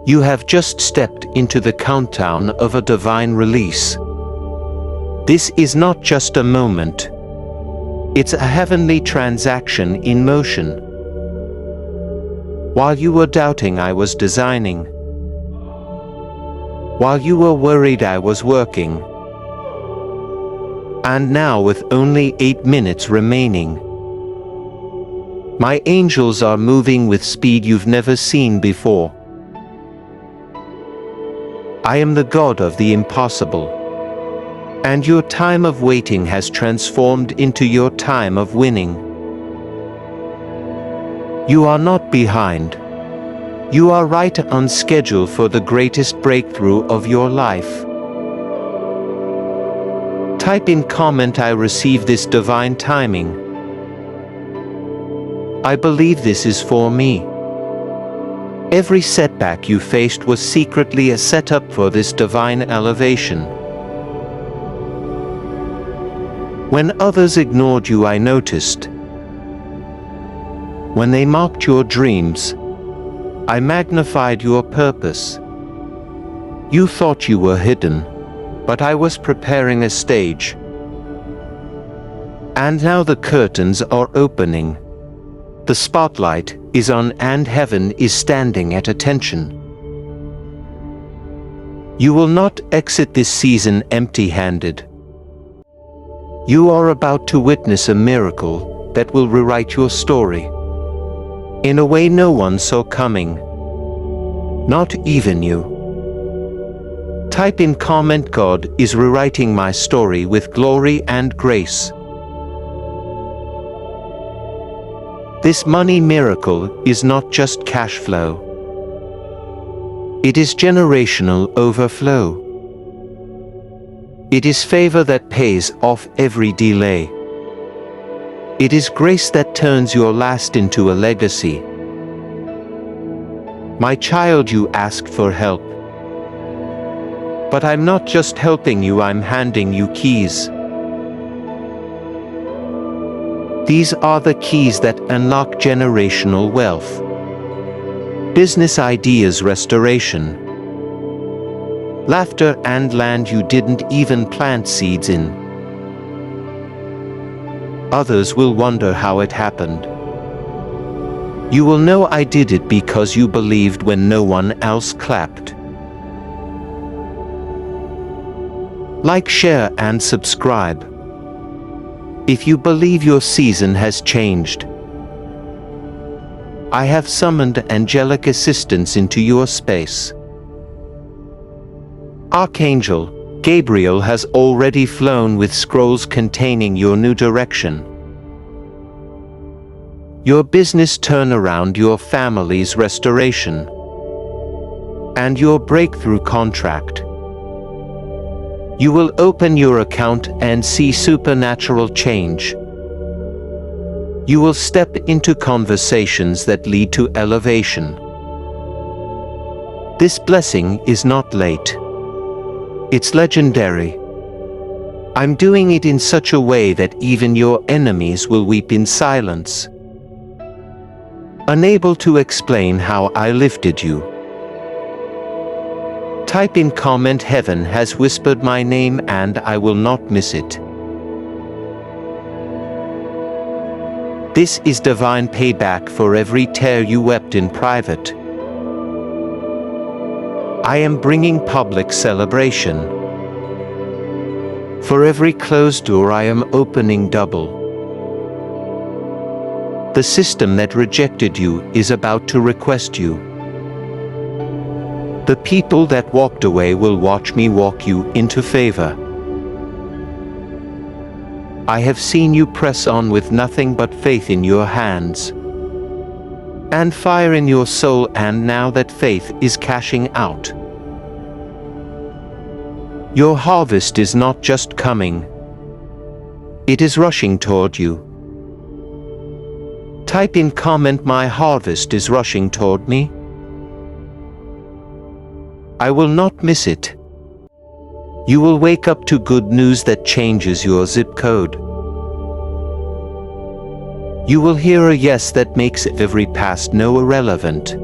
You have just stepped into the countdown of a divine release. This is not just a moment. It's a heavenly transaction in motion. While you were doubting, I was designing. While you were worried, I was working. And now, with only 8 minutes remaining, my angels are moving with speed you've never seen before. I am the God of the impossible, and your time of waiting has transformed into your time of winning. You are not behind. You are right on schedule for the greatest breakthrough of your life. Type in comment, I receive this divine timing. I believe this is for me. Every setback you faced was secretly a setup for this divine elevation. When others ignored you, I noticed. When they mocked your dreams, I magnified your purpose. You thought you were hidden, but I was preparing a stage. And now the curtains are opening. The spotlight is on and heaven is standing at attention. You will not exit this season empty-handed. You are about to witness a miracle that will rewrite your story in a way no one saw coming, not even you. Type in comment, God is rewriting my story with glory and grace. This money miracle is not just cash flow. It is generational overflow. It is favor that pays off every delay. It is grace that turns your last into a legacy. My child, you asked for help. But I'm not just helping you, I'm handing you keys. These are the keys that unlock generational wealth. Business ideas restoration. Laughter and land you didn't even plant seeds in. Others will wonder how it happened. You will know I did it because you believed when no one else clapped. Like, share, and subscribe if you believe your season has changed. I have summoned angelic assistance into your space. Archangel Gabriel has already flown with scrolls containing your new direction. Your business turnaround, your family's restoration, and your breakthrough contract. You will open your account and see supernatural change. You will step into conversations that lead to elevation. This blessing is not late. It's legendary. I'm doing it in such a way that even your enemies will weep in silence, unable to explain how I lifted you. Type in comment, heaven has whispered my name and I will not miss it. This is divine payback for every tear you wept in private. I am bringing public celebration. For every closed door I am opening double. The system that rejected you is about to request you. The people that walked away will watch me walk you into favor. I have seen you press on with nothing but faith in your hands and fire in your soul, and now that faith is cashing out. Your harvest is not just coming, it is rushing toward you. Type in comment, my harvest is rushing toward me. I will not miss it. You will wake up to good news that changes your zip code. You will hear a yes that makes every past no irrelevant.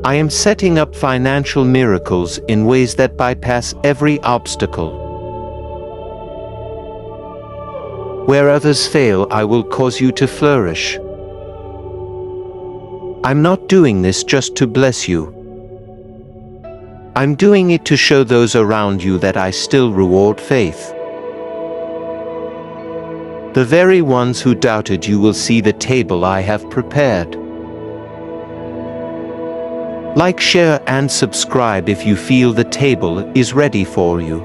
I am setting up financial miracles in ways that bypass every obstacle. Where others fail, I will cause you to flourish. I'm not doing this just to bless you. I'm doing it to show those around you that I still reward faith. The very ones who doubted you will see the table I have prepared. Like, share, and subscribe if you feel the table is ready for you.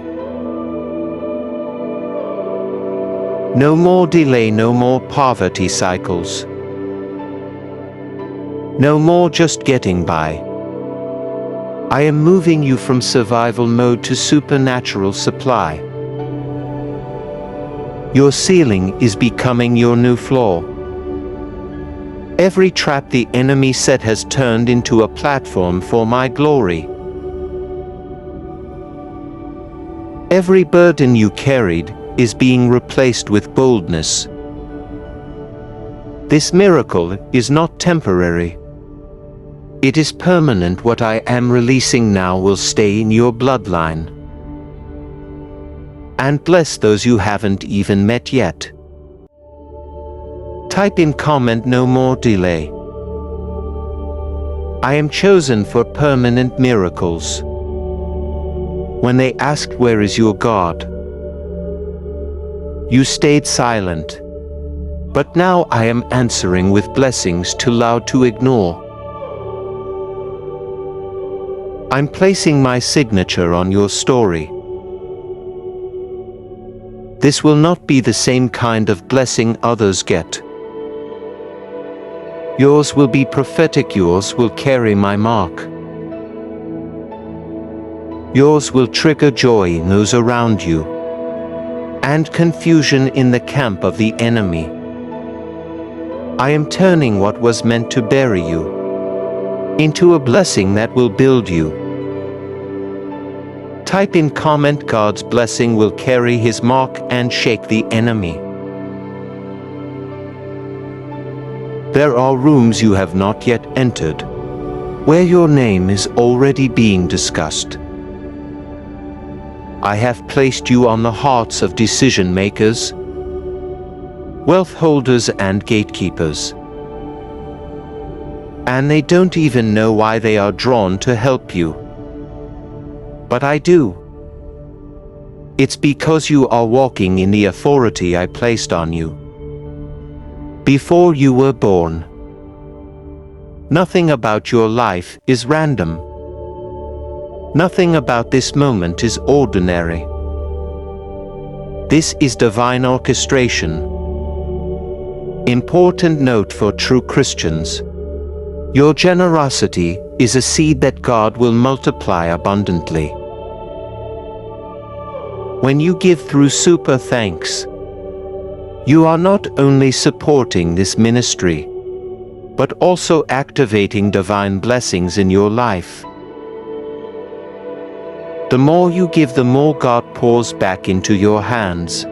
No more delay, no more poverty cycles. No more just getting by. I am moving you from survival mode to supernatural supply. Your ceiling is becoming your new floor. Every trap the enemy set has turned into a platform for my glory. Every burden you carried is being replaced with boldness. This miracle is not temporary. It is permanent. What I am releasing now will stay in your bloodline and bless those you haven't even met yet. Type in comment, no more delay. I am chosen for permanent miracles. When they asked, where is your God? You stayed silent. But now I am answering with blessings too loud to ignore. I'm placing my signature on your story. This will not be the same kind of blessing others get. Yours will be prophetic. Yours will carry my mark. Yours will trigger joy in those around you and confusion in the camp of the enemy. I am turning what was meant to bury you into a blessing that will build you. Type in comment, God's blessing will carry his mark and shake the enemy. There are rooms you have not yet entered, where your name is already being discussed. I have placed you on the hearts of decision makers, wealth holders, and gatekeepers. And they don't even know why they are drawn to help you. But I do. It's because you are walking in the authority I placed on you before you were born. Nothing about your life is random. Nothing about this moment is ordinary. This is divine orchestration. Important note for true Christians: your generosity is a seed that God will multiply abundantly. When you give through super thanks, you are not only supporting this ministry, but also activating divine blessings in your life. The more you give, the more God pours back into your hands.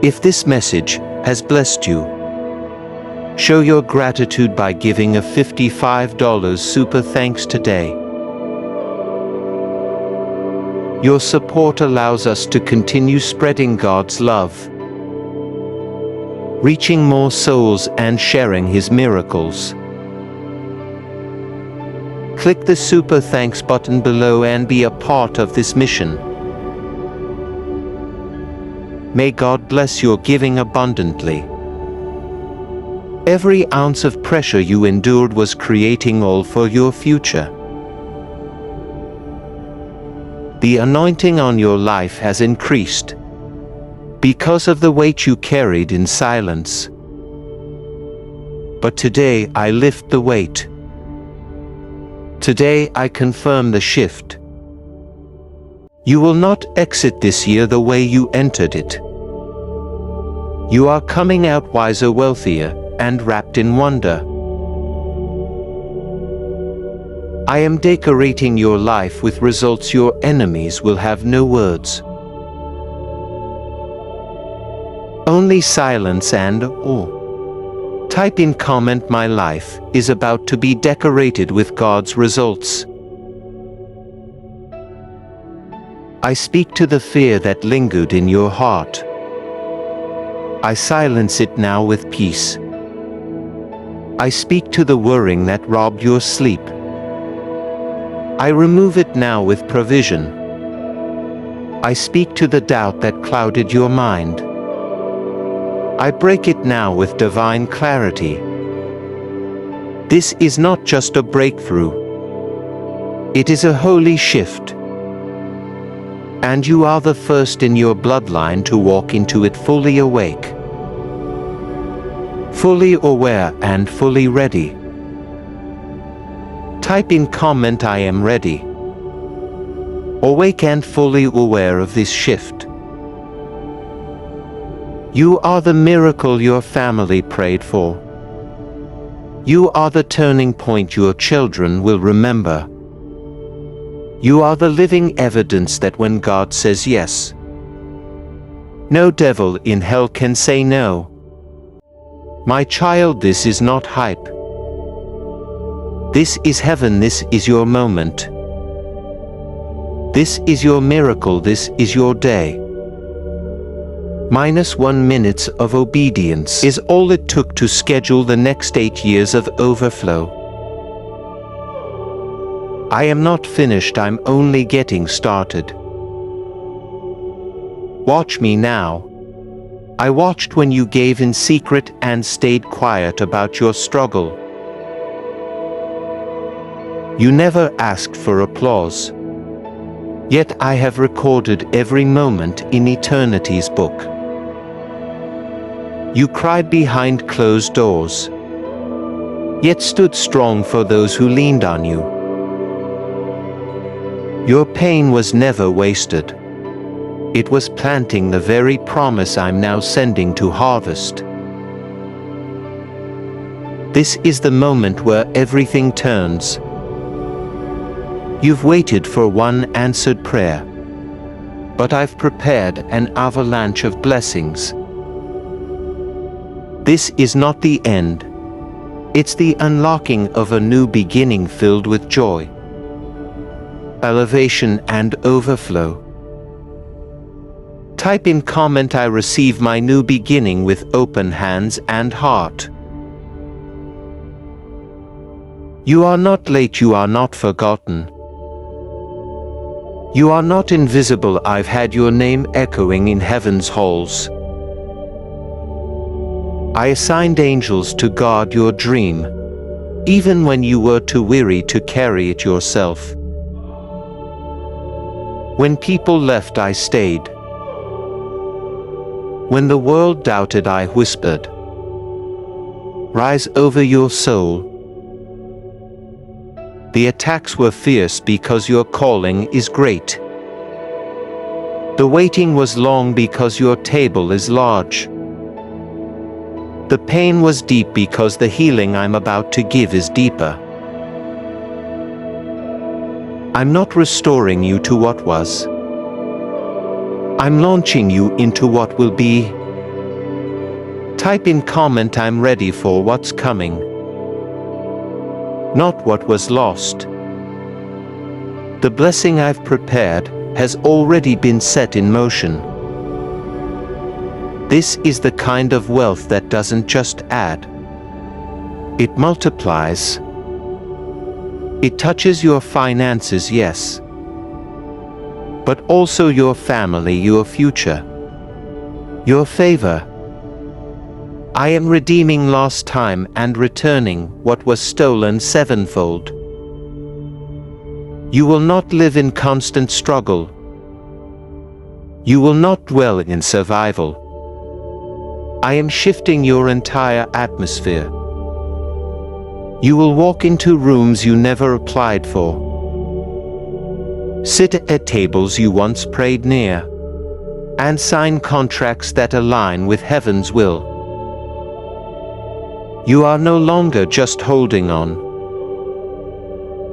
If this message has blessed you, show your gratitude by giving a $55 super thanks today. Your support allows us to continue spreading God's love, reaching more souls and sharing his miracles. Click the super thanks button below and be a part of this mission. May God bless your giving abundantly. Every ounce of pressure you endured was creating all for your future. The anointing on your life has increased because of the weight you carried in silence. But today I lift the weight. Today I confirm the shift. You will not exit this year the way you entered it. You are coming out wiser, wealthier, and wrapped in wonder. I am decorating your life with results your enemies will have no words. Only silence and awe. Type in comment, my life is about to be decorated with God's results. I speak to the fear that lingered in your heart. I silence it now with peace. I speak to the worrying that robbed your sleep. I remove it now with provision. I speak to the doubt that clouded your mind. I break it now with divine clarity. This is not just a breakthrough. It is a holy shift. And you are the first in your bloodline to walk into it fully awake, fully aware and fully ready. Type in comment, I am ready. Awake and fully aware of this shift. You are the miracle your family prayed for. You are the turning point your children will remember. You are the living evidence that when God says yes, no devil in hell can say no. My child, this is not hype. This is heaven, this is your moment. This is your miracle, this is your day. -1 minute of obedience is all it took to schedule the next 8 years of overflow. I am not finished, I'm only getting started. Watch me now. I watched when you gave in secret and stayed quiet about your struggle. You never asked for applause. Yet I have recorded every moment in eternity's book. You cried behind closed doors, yet stood strong for those who leaned on you. Your pain was never wasted. It was planting the very promise I'm now sending to harvest. This is the moment where everything turns. You've waited for one answered prayer, but I've prepared an avalanche of blessings. This is not the end. It's the unlocking of a new beginning filled with joy, elevation and overflow. Type in comment, I receive my new beginning with open hands and heart. You are not late, you are not forgotten. You are not invisible, I've had your name echoing in heaven's halls. I assigned angels to guard your dream, even when you were too weary to carry it yourself. When people left, I stayed. When the world doubted, I whispered, rise over your soul. The attacks were fierce because your calling is great. The waiting was long because your table is large. The pain was deep because the healing I'm about to give is deeper. I'm not restoring you to what was. I'm launching you into what will be. Type in comment, I'm ready for what's coming, not what was lost. The blessing I've prepared has already been set in motion. This is the kind of wealth that doesn't just add. It multiplies. It touches your finances, yes, but also your family, your future, your favor. I am redeeming lost time and returning what was stolen sevenfold. You will not live in constant struggle. You will not dwell in survival. I am shifting your entire atmosphere. You will walk into rooms you never applied for. Sit at tables you once prayed near, and sign contracts that align with heaven's will. You are no longer just holding on.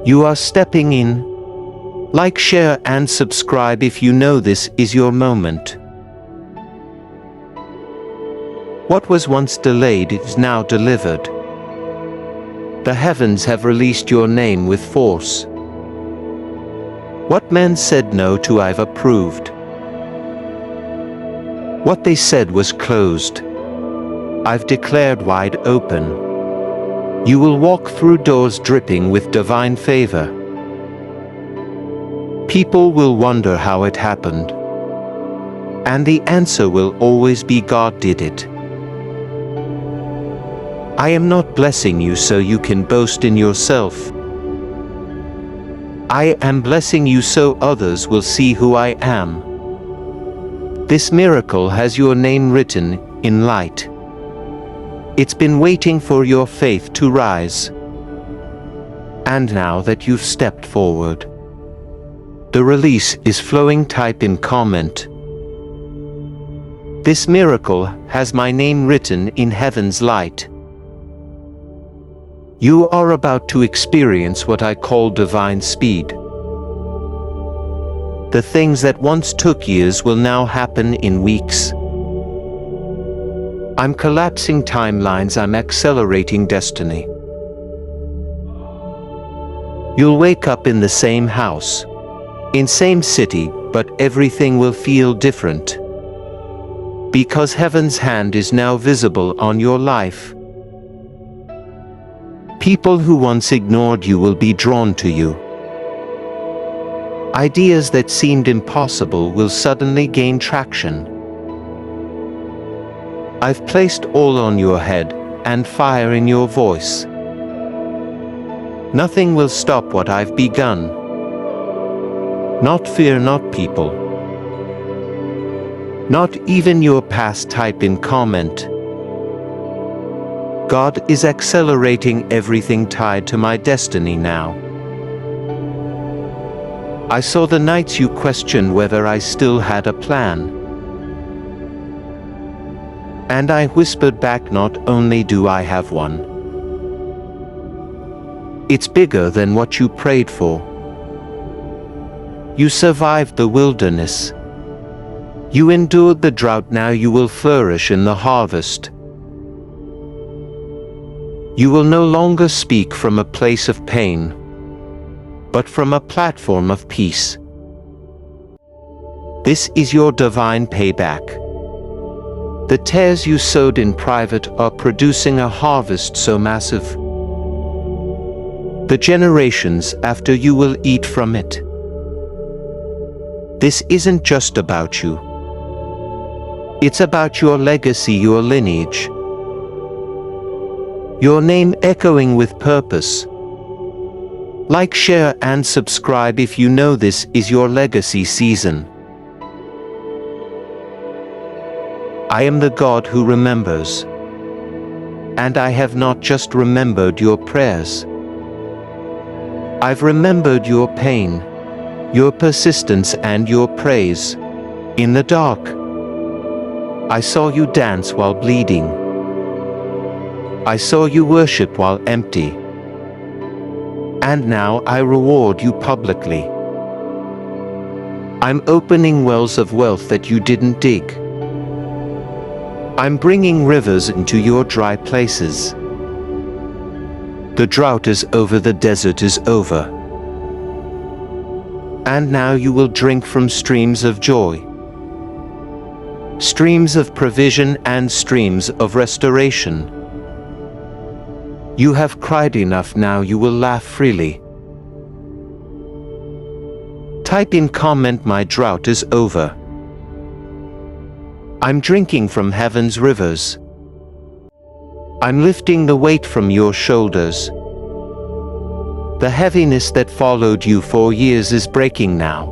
You are stepping in. Like, share, and subscribe if you know this is your moment. What was once delayed is now delivered. The heavens have released your name with force. What men said no to I've approved. What they said was closed, I've declared wide open. You will walk through doors dripping with divine favor. People will wonder how it happened. And the answer will always be God did it. I am not blessing you so you can boast in yourself. I am blessing you so others will see who I am. This miracle has your name written in light. It's been waiting for your faith to rise. And now that you've stepped forward, the release is flowing. Type in comment. This miracle has my name written in heaven's light. You are about to experience what I call divine speed. The things that once took years will now happen in weeks. I'm collapsing timelines, I'm accelerating destiny. You'll wake up in the same house, in same city, but everything will feel different. Because heaven's hand is now visible on your life. People who once ignored you will be drawn to you. Ideas that seemed impossible will suddenly gain traction. I've placed all on your head and fire in your voice. Nothing will stop what I've begun. Not fear, not people. Not even your past. Type in comment. God is accelerating everything tied to my destiny now. I saw the nights you questioned whether I still had a plan. And I whispered back, not only do I have one, it's bigger than what you prayed for. You survived the wilderness. You endured the drought, now you will flourish in the harvest. You will no longer speak from a place of pain, but from a platform of peace. This is your divine payback. The tares you sowed in private are producing a harvest so massive. The generations after you will eat from it. This isn't just about you. It's about your legacy, your lineage. Your name echoing with purpose. Like, share, and subscribe if you know this is your legacy season. I am the God who remembers. And I have not just remembered your prayers. I've remembered your pain, your persistence, and your praise. In the dark, I saw you dance while bleeding. I saw you worship while empty. And now I reward you publicly. I'm opening wells of wealth that you didn't dig. I'm bringing rivers into your dry places. The drought is over, the desert is over. And now you will drink from streams of joy. Streams of provision and streams of restoration. You have cried enough, now you will laugh freely. Type in comment, my drought is over. I'm drinking from heaven's rivers. I'm lifting the weight from your shoulders. The heaviness that followed you for years is breaking now.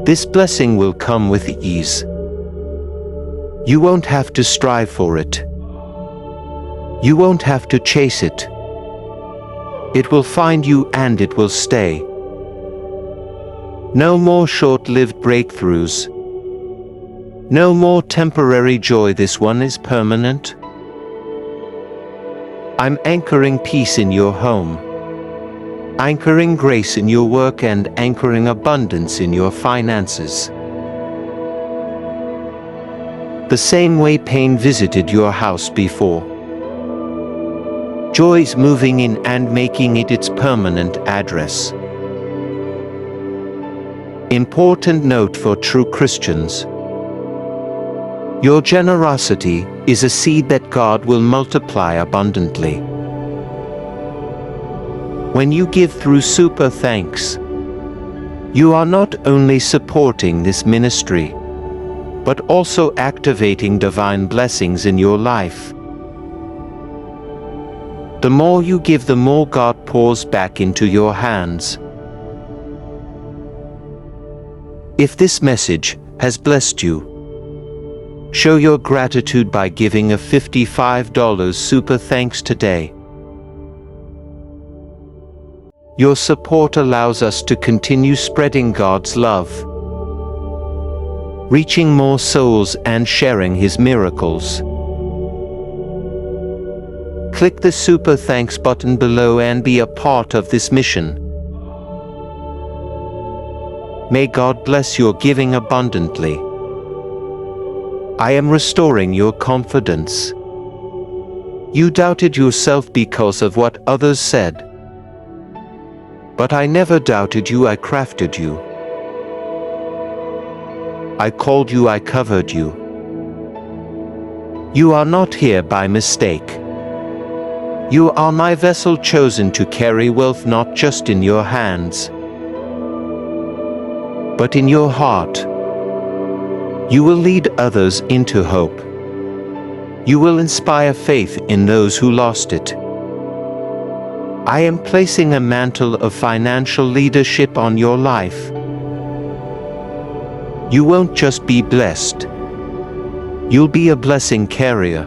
This blessing will come with ease. You won't have to strive for it. You won't have to chase it. It will find you and it will stay. No more short-lived breakthroughs. No more temporary joy, this one is permanent. I'm anchoring peace in your home. Anchoring grace in your work and anchoring abundance in your finances. the same way pain visited your house before. Joy's moving in and making it its permanent address. Important note for true Christians. Your generosity is a seed that God will multiply abundantly. When you give through Super Thanks, you are not only supporting this ministry, but also activating divine blessings in your life. The more you give, the more God pours back into your hands. If this message has blessed you, show your gratitude by giving a $55 Super Thanks today. Your support allows us to continue spreading God's love, reaching more souls and sharing His miracles. Click the Super Thanks button below and be a part of this mission. May God bless your giving abundantly. I am restoring your confidence. You doubted yourself because of what others said. But I never doubted you, I crafted you. I called you, I covered you. You are not here by mistake. You are my vessel chosen to carry wealth not just in your hands, but in your heart. You will lead others into hope. You will inspire faith in those who lost it. I am placing a mantle of financial leadership on your life. You won't just be blessed. You'll be a blessing carrier.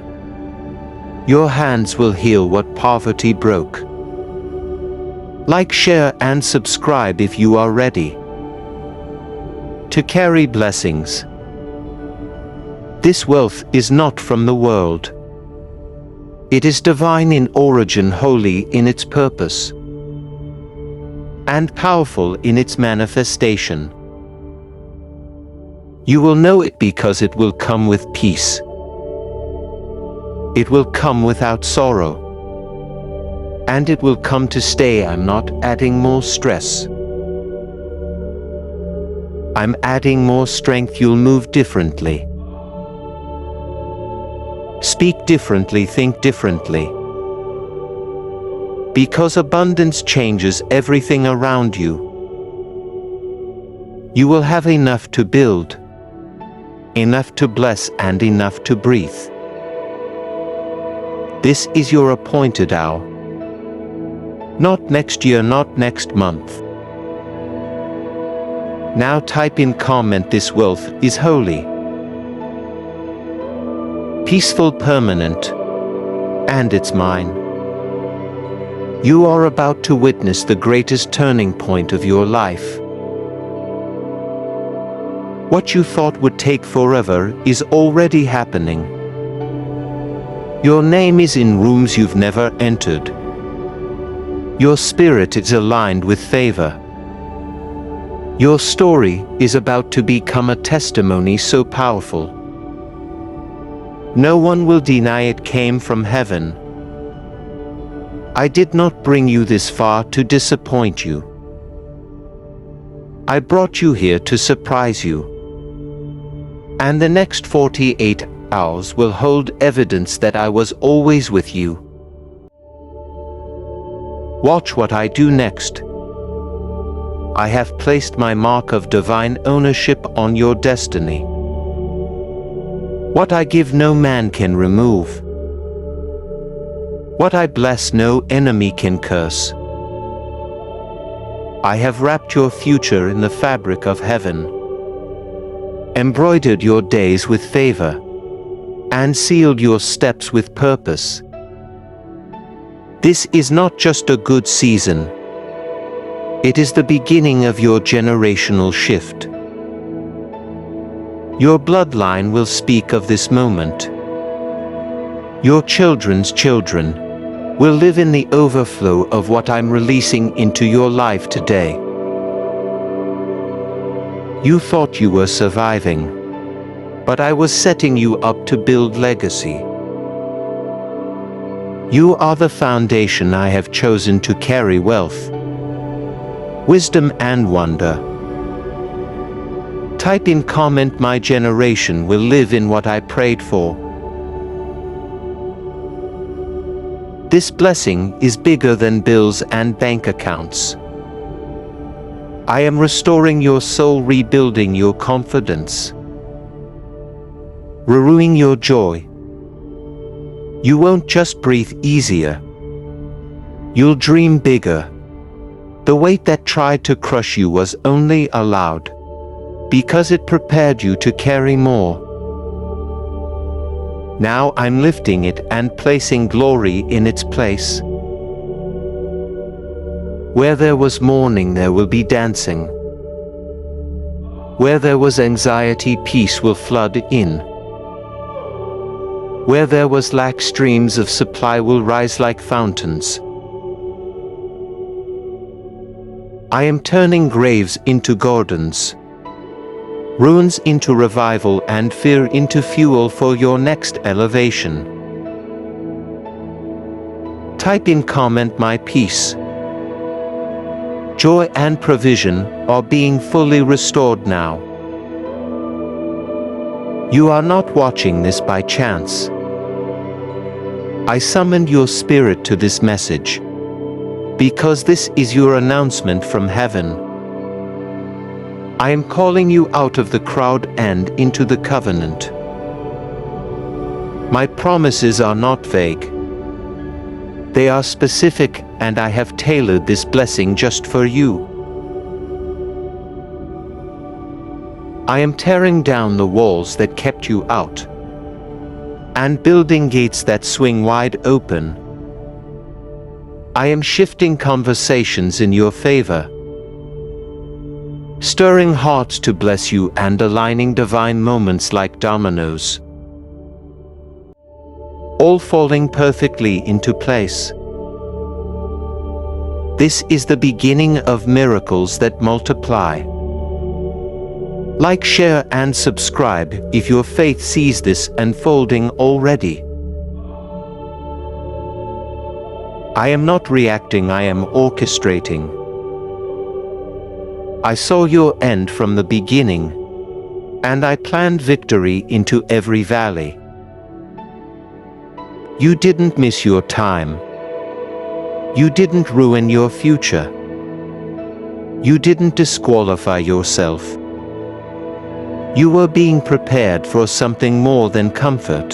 Your hands will heal what poverty broke. Like, share, and subscribe if you are ready to carry blessings. This wealth is not from the world. It is divine in origin, holy in its purpose, and powerful in its manifestation. You will know it because it will come with peace. It will come without sorrow. And it will come to stay. I'm not adding more stress. I'm adding more strength. You'll move differently. Speak differently, think differently. Because abundance changes everything around you. You will have enough to build, enough to bless, and enough to breathe. This is your appointed hour. Not next year, not next month. Now type in comment, this wealth is holy, peaceful, permanent, and it's mine. You are about to witness the greatest turning point of your life. What you thought would take forever is already happening. Your name is in rooms you've never entered. Your spirit is aligned with favor. Your story is about to become a testimony so powerful. No one will deny it came from heaven. I did not bring you this far to disappoint you. I brought you here to surprise you. And the next 48 hours will hold evidence that I was always with you. Watch what I do next. I have placed my mark of divine ownership on your destiny. What I give, no man can remove. What I bless, no enemy can curse. I have wrapped your future in the fabric of heaven, embroidered your days with favor, and sealed your steps with purpose. This is not just a good season. It is the beginning of your generational shift. Your bloodline will speak of this moment. Your children's children will live in the overflow of what I'm releasing into your life today. You thought you were surviving. but I was setting you up to build legacy. You are the foundation I have chosen to carry wealth, wisdom and wonder. Type in comment, my generation will live in what I prayed for. This blessing is bigger than bills and bank accounts. I am restoring your soul, rebuilding your confidence, renewing your joy. You won't just breathe easier. You'll dream bigger. The weight that tried to crush you was only allowed because it prepared you to carry more. Now I'm lifting it and placing glory in its place. Where there was mourning, there will be dancing. Where there was anxiety, peace will flood in. Where there was lack, streams of supply will rise like fountains. I am turning graves into gardens, ruins into revival, and fear into fuel for your next elevation. Type in comment, my peace, joy and provision are being fully restored now. You are not watching this by chance. I summoned your spirit to this message because this is your announcement from heaven. I am calling you out of the crowd and into the covenant. My promises are not vague. They are specific, and I have tailored this blessing just for you. I am tearing down the walls that kept you out and building gates that swing wide open. I am shifting conversations in your favor, stirring hearts to bless you and aligning divine moments like dominoes, all falling perfectly into place. This is the beginning of miracles that multiply. Like, share and subscribe if your faith sees this unfolding already. I am not reacting, I am orchestrating. I saw your end from the beginning, and I planned victory into every valley. You didn't miss your time. You didn't ruin your future. You didn't disqualify yourself. You were being prepared for something more than comfort.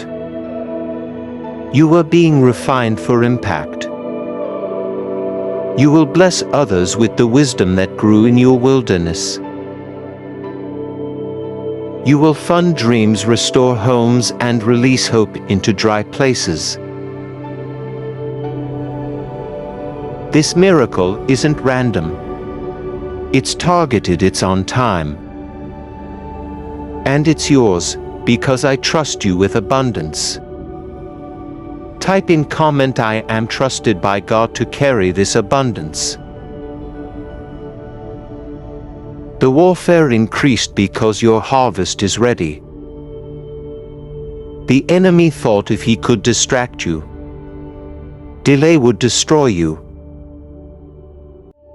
You were being refined for impact. You will bless others with the wisdom that grew in your wilderness. You will fund dreams, restore homes, and release hope into dry places. This miracle isn't random. It's targeted, it's on time. And it's yours, because I trust you with abundance. Type in comment, I am trusted by God to carry this abundance. The warfare increased because your harvest is ready. The enemy thought if he could distract you, delay would destroy you.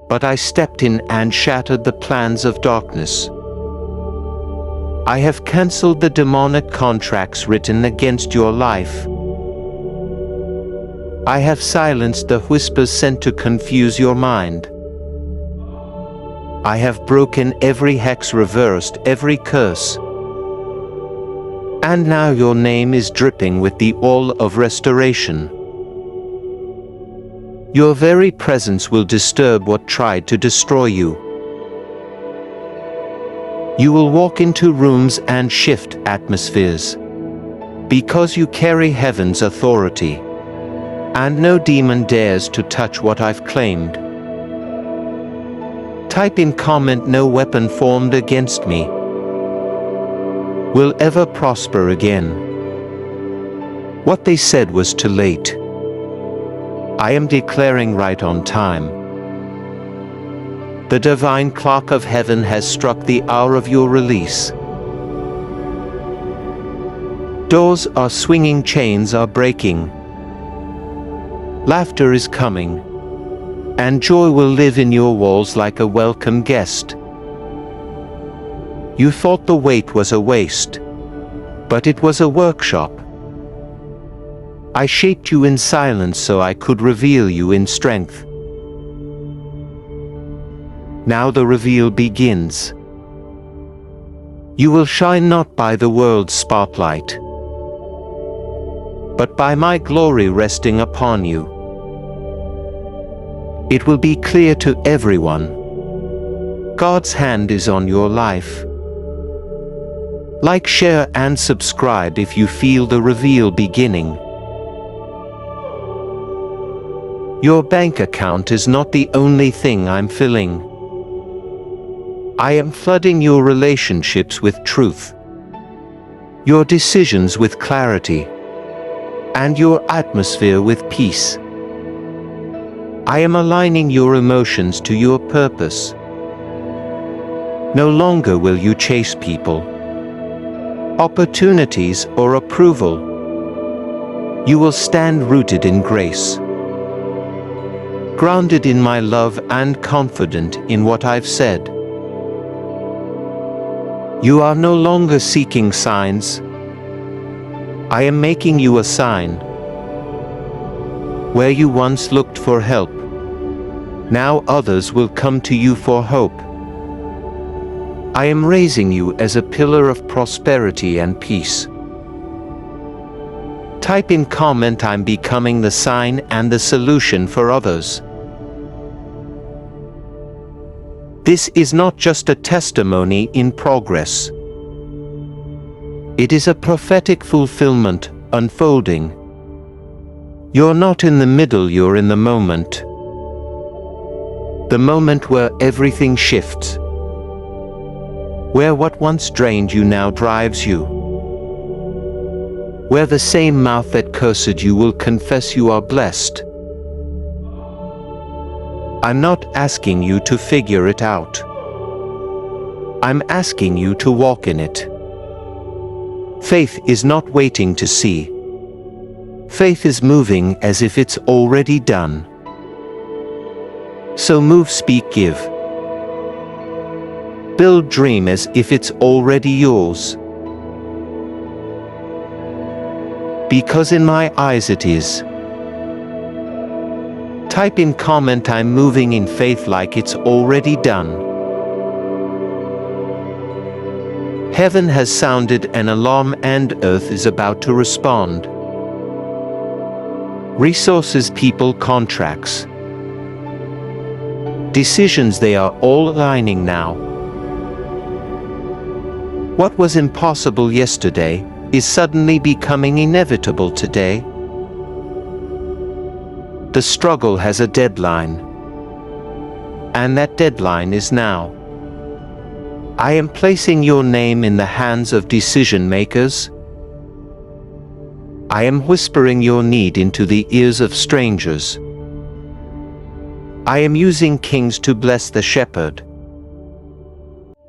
But I stepped in and shattered the plans of darkness. I have cancelled the demonic contracts written against your life. I have silenced the whispers sent to confuse your mind. I have broken every hex, reversed every curse. And now your name is dripping with the oil of restoration. Your very presence will disturb what tried to destroy you. You will walk into rooms and shift atmospheres, because you carry heaven's authority, and no demon dares to touch what I've claimed. Type in comment, no weapon formed against me will ever prosper again. What they said was too late. I am declaring right on time. The divine clock of heaven has struck the hour of your release. Doors are swinging, chains are breaking. Laughter is coming, and joy will live in your walls like a welcome guest. You thought the wait was a waste, but it was a workshop. I shaped you in silence so I could reveal you in strength. Now the reveal begins. You will shine not by the world's spotlight, but by my glory resting upon you. It will be clear to everyone. God's hand is on your life. Like, share, and subscribe if you feel the reveal beginning. Your bank account is not the only thing I'm filling. I am flooding your relationships with truth, your decisions with clarity, and your atmosphere with peace. I am aligning your emotions to your purpose. No longer will you chase people, opportunities, or approval. You will stand rooted in grace, grounded in my love and confident in what I've said. You are no longer seeking signs. I am making you a sign. Where you once looked for help, now others will come to you for hope. I am raising you as a pillar of prosperity and peace. Type in comment, I'm becoming the sign and the solution for others. This is not just a testimony in progress. It is a prophetic fulfillment unfolding. You're not in the middle, you're in the moment. The moment where everything shifts. Where what once drained you now drives you. Where the same mouth that cursed you will confess you are blessed. I'm not asking you to figure it out. I'm asking you to walk in it. Faith is not waiting to see. Faith is moving as if it's already done. So move, speak, give. Build, dream as if it's already yours. Because in my eyes it is. Type in comment, I'm moving in faith like it's already done. Heaven has sounded an alarm and earth is about to respond. Resources, people, contracts, decisions, they are all aligning now. What was impossible yesterday is suddenly becoming inevitable today. The struggle has a deadline, and that deadline is now. I am placing your name in the hands of decision makers. I am whispering your need into the ears of strangers. I am using kings to bless the shepherd.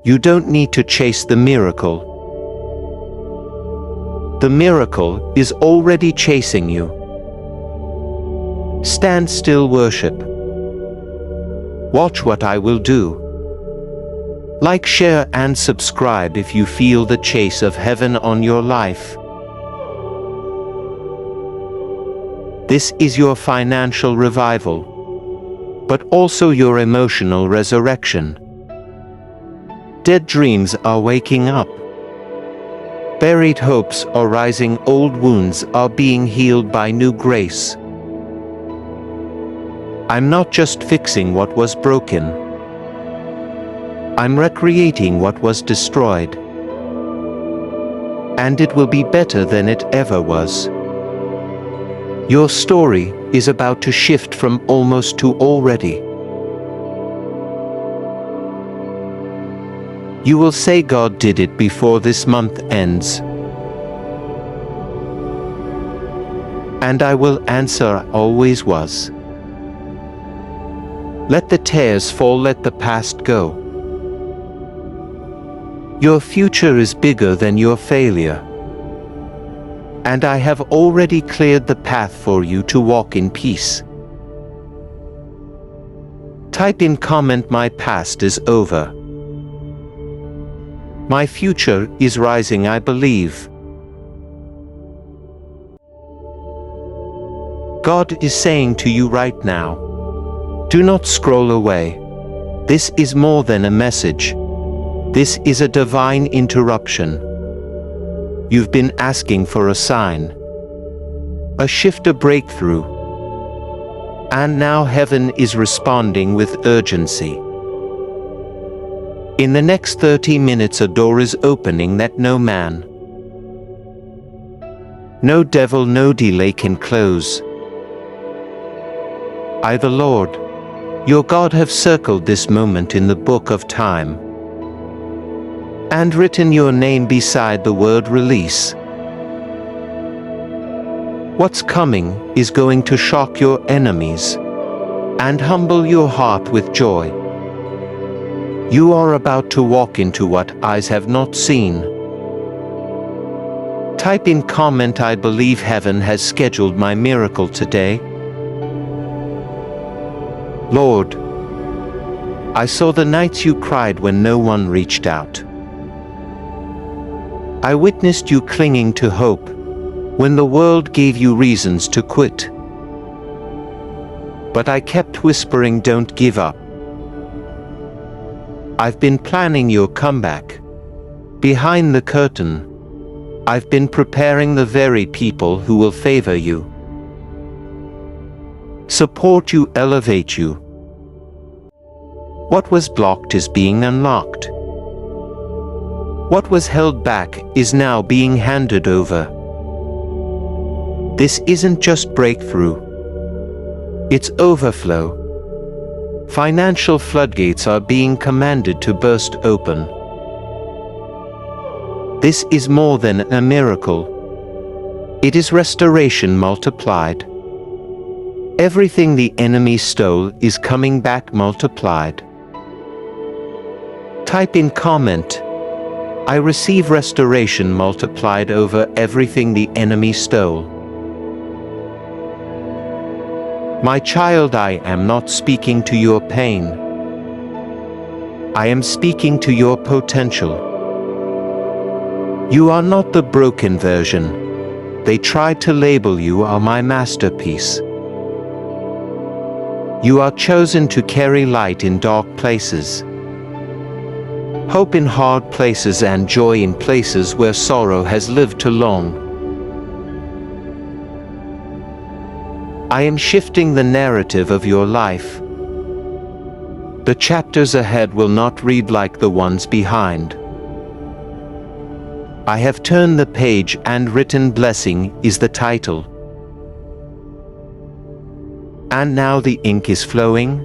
You don't need to chase the miracle. The miracle is already chasing you. Stand still, worship. Watch what I will do. Like, share, and subscribe if you feel the chase of heaven on your life. This is your financial revival, but also your emotional resurrection. Dead dreams are waking up. Buried hopes are rising, old wounds are being healed by new grace. I'm not just fixing what was broken. I'm recreating what was destroyed. And it will be better than it ever was. Your story is about to shift from almost to already. You will say, God did it before this month ends. And I will answer, I always was. Let the tears fall, let the past go. Your future is bigger than your failure. and I have already cleared the path for you to walk in peace. Type in comment, my past is over. My future is rising, I believe. God is saying to you right now, do not scroll away. This is more than a message. This is a divine interruption. You've been asking for a sign, a shift, a breakthrough. And now heaven is responding with urgency. In the next 30 minutes a door is opening that no man, no devil, no delay can close. I, the Lord, your God, have circled this moment in the book of time and written your name beside the word release. What's coming is going to shock your enemies and humble your heart with joy. You are about to walk into what eyes have not seen. Type in comment, I believe heaven has scheduled my miracle today. Lord, I saw the nights you cried when no one reached out. I witnessed you clinging to hope when the world gave you reasons to quit. But I kept whispering, don't give up. I've been planning your comeback. Behind the curtain, I've been preparing the very people who will favor you, support you, elevate you. What was blocked is being unlocked. What was held back is now being handed over. This isn't just breakthrough. It's overflow. Financial floodgates are being commanded to burst open. This is more than a miracle. It is restoration multiplied. Everything the enemy stole is coming back multiplied. Type in comment, I receive restoration multiplied over everything the enemy stole. My child, I am not speaking to your pain. I am speaking to your potential. You are not the broken version they tried to label. You are my masterpiece. You are chosen to carry light in dark places, hope in hard places, and joy in places where sorrow has lived too long. I am shifting the narrative of your life. The chapters ahead will not read like the ones behind. I have turned the page and written blessing is the title. And now the ink is flowing.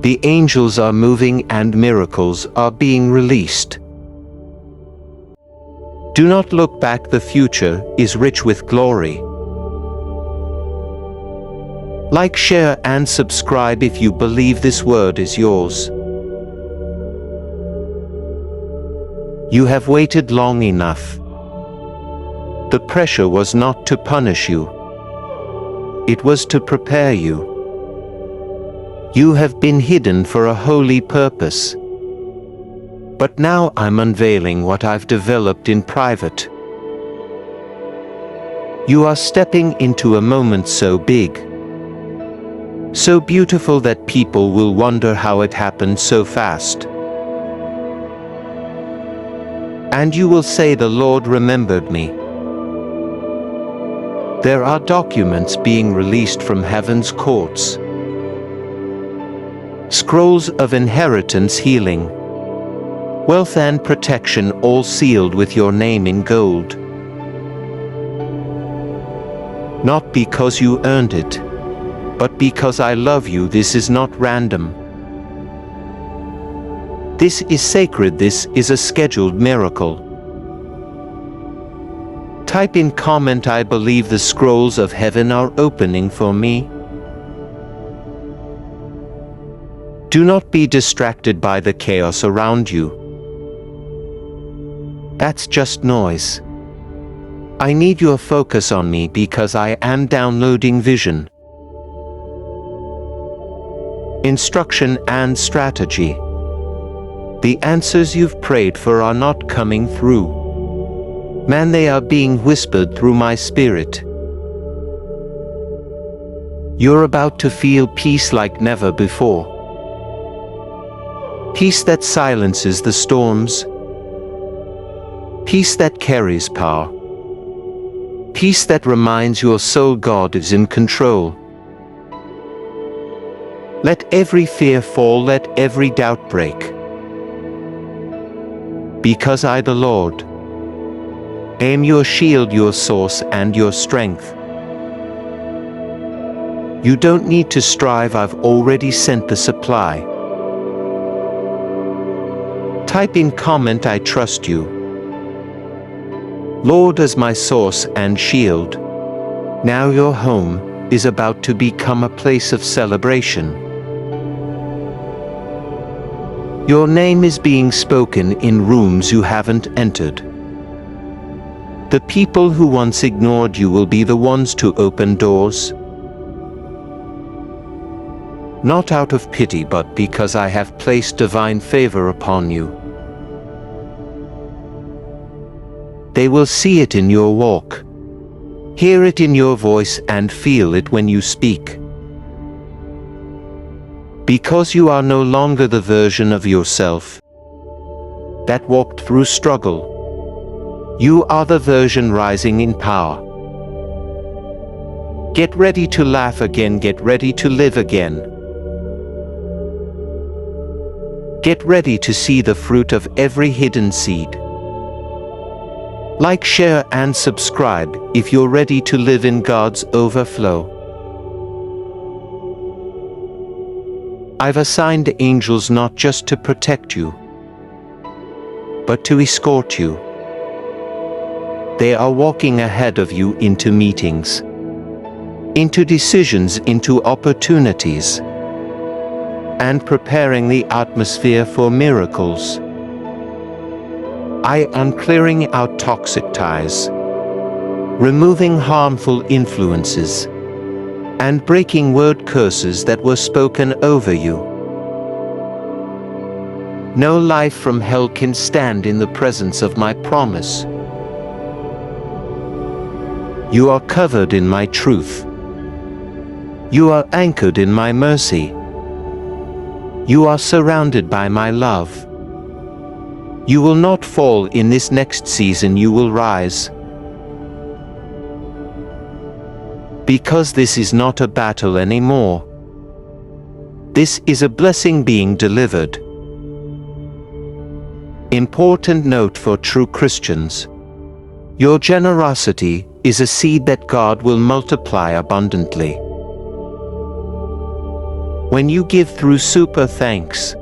The angels are moving and miracles are being released. Do not look back, the future is rich with glory. Like, share and subscribe if you believe this word is yours. You have waited long enough. The pressure was not to punish you. It was to prepare you. You have been hidden for a holy purpose. But now I'm unveiling what I've developed in private. You are stepping into a moment so big, so beautiful that people will wonder how it happened so fast. And you will say, the Lord remembered me. There are documents being released from heaven's courts. Scrolls of inheritance, healing, wealth and protection, all sealed with your name in gold. Not because you earned it, but because I love you. This is not random. This is sacred. This is a scheduled miracle. Type in comment, I believe the scrolls of heaven are opening for me. Do not be distracted by the chaos around you. That's just noise. I need your focus on me because I am downloading vision, instruction and strategy. The answers you've prayed for are not coming through. Man, they are being whispered through my spirit. You're about to feel peace like never before. Peace that silences the storms. Peace that carries power. Peace that reminds your soul God is in control. Let every fear fall, let every doubt break. Because I, the Lord, am your shield, your source, and your strength. You don't need to strive, I've already sent the supply. Type in comment, I trust you. Lord as my source and shield. Now your home is about to become a place of celebration. Your name is being spoken in rooms you haven't entered. The people who once ignored you will be the ones to open doors. Not out of pity, but because I have placed divine favor upon you. They will see it in your walk, hear it in your voice, and feel it when you speak. Because you are no longer the version of yourself that walked through struggle. You are the version rising in power. Get ready to laugh again, get ready to live again. Get ready to see the fruit of every hidden seed. Like, share, and subscribe if you're ready to live in God's overflow. I've assigned angels not just to protect you, but to escort you. They are walking ahead of you into meetings, into decisions, into opportunities, and preparing the atmosphere for miracles. I am clearing out toxic ties, removing harmful influences, and breaking word curses that were spoken over you. No life from hell can stand in the presence of my promise. You are covered in my truth. You are anchored in my mercy. You are surrounded by my love. You will not fall in this next season, you will rise. Because this is not a battle anymore. This is a blessing being delivered. Important note for true Christians. Your generosity is a seed that God will multiply abundantly. When you give through Super Thanks,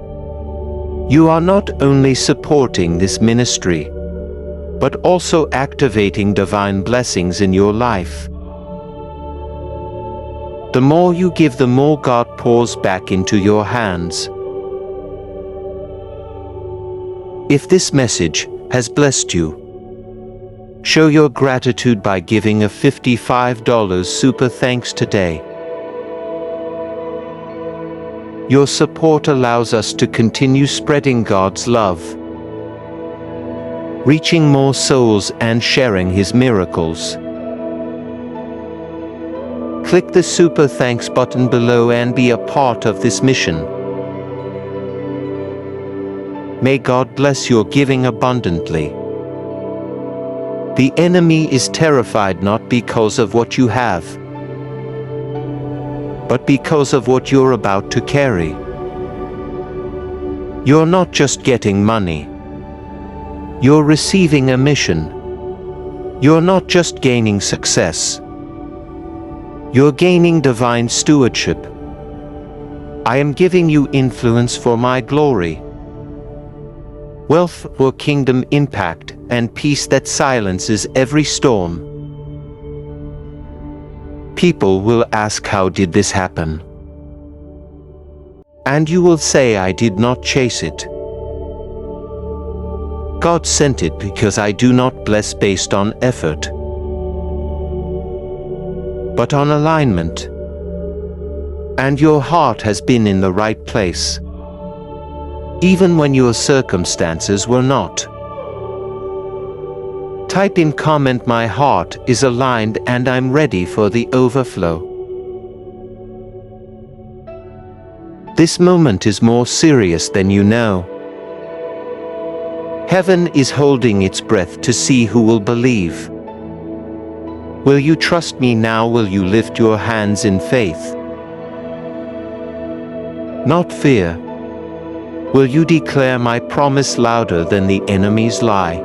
you are not only supporting this ministry, but also activating divine blessings in your life. The more you give, the more God pours back into your hands. If this message has blessed you, show your gratitude by giving a $55 Super Thanks today. Your support allows us to continue spreading God's love, reaching more souls and sharing His miracles. Click the Super Thanks button below and be a part of this mission. May God bless your giving abundantly. The enemy is terrified not because of what you have, but because of what you're about to carry. You're not just getting money. You're receiving a mission. You're not just gaining success. You're gaining divine stewardship. I am giving you influence for my glory, wealth for kingdom impact, and peace that silences every storm. People will ask, how did this happen? And you will say, I did not chase it. God sent it because I do not bless based on effort. but on alignment. And your heart has been in the right place, even when your circumstances were not. Type in comment, "My heart is aligned and I'm ready for the overflow." This moment is more serious than you know. Heaven is holding its breath to see who will believe. Will you trust me now? Will you lift your hands in faith? Not fear. Will you declare my promise louder than the enemy's lie?